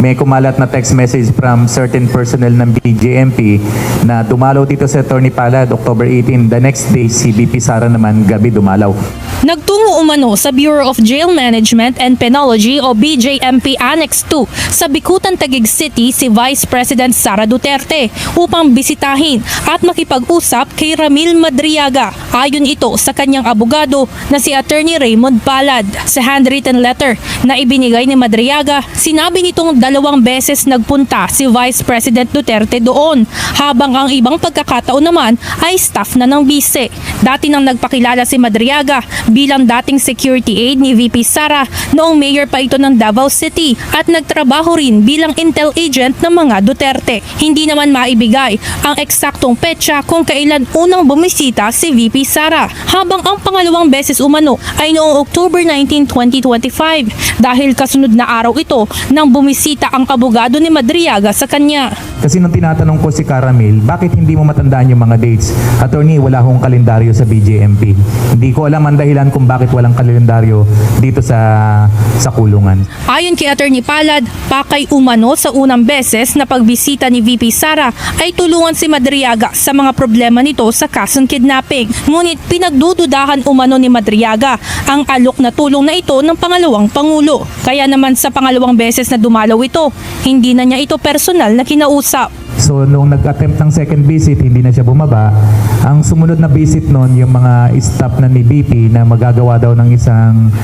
may kumalat na text message from certain personnel ng BJMP na dumalaw dito sa Attorney Palad, October 18. The next day, si VP Sara naman gabi dumalaw. Nagtungo umano sa Bureau of Jail Management and Penology o BJMP Annex 2 sa Bikutan, Taguig City si Vice President Sara Duterte upang bisitahin at makipag-usap kay Ramil Madriaga. Ayon ito sa kanyang abogado na si Attorney Raymond Palad. Sa handwritten letter na ibinigay ni Madriaga, sinabi nitong 2 beses nagpunta si Vice President Duterte doon, habang ang ibang pagkakataon naman ay staff na ng bise. Dati nang nagpakilala si Madriaga bilang dating security aide ni VP Sara noong mayor pa ito ng Davao City at nagtrabaho rin bilang intel agent ng mga Duterte. Hindi naman maibigay ang eksaktong petsa kung kailan unang bumisita si VP Sara, habang ang pangalawang beses umano ay noong October 19, 2025 dahil kasunod na araw ito nang bumisita ang abogado ni Madriaga sa kanya. Kasi nung tinatanong ko si Caramil, bakit hindi mo matandaan yung mga dates? Attorney, wala akong kalendaryo sa BJMP. Hindi ko alam ang dahilan kung bakit walang kalendaryo dito sa kulungan. Ayon kay Attorney Palad, pakay umano sa unang beses na pagbisita ni VP Sara ay tulungan si Madriaga sa mga problema nito sa kasong kidnapping. Ngunit pinagdududahan umano ni Madriaga ang alok na tulong na ito ng pangalawang pangulo. Kaya naman sa pangalawang beses na dumalaw ito, hindi na niya ito personal na kinausap. So, nung nag-attempt ng second visit, hindi na siya bumaba. Ang sumunod na visit noon, yung mga staff na ni BP na magagawa daw ng isang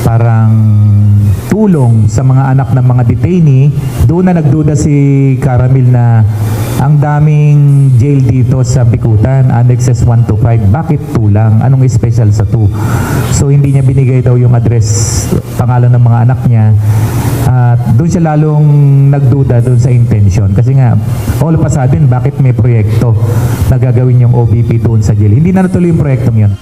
parang tulong sa mga anak ng mga detainee, doon na nagduda si Caramil na ang daming jail dito sa Bikutan, annexes 1 to 5. Bakit 2 lang? Anong special sa 2? So, hindi niya binigay daw yung address, pangalan ng mga anak niya. At doon siya lalong nagduda doon sa intention. Kasi nga, all of a sudden, bakit may proyekto na gagawin yung OBP doon sa jail? Hindi na natuloy yung proyektong yun.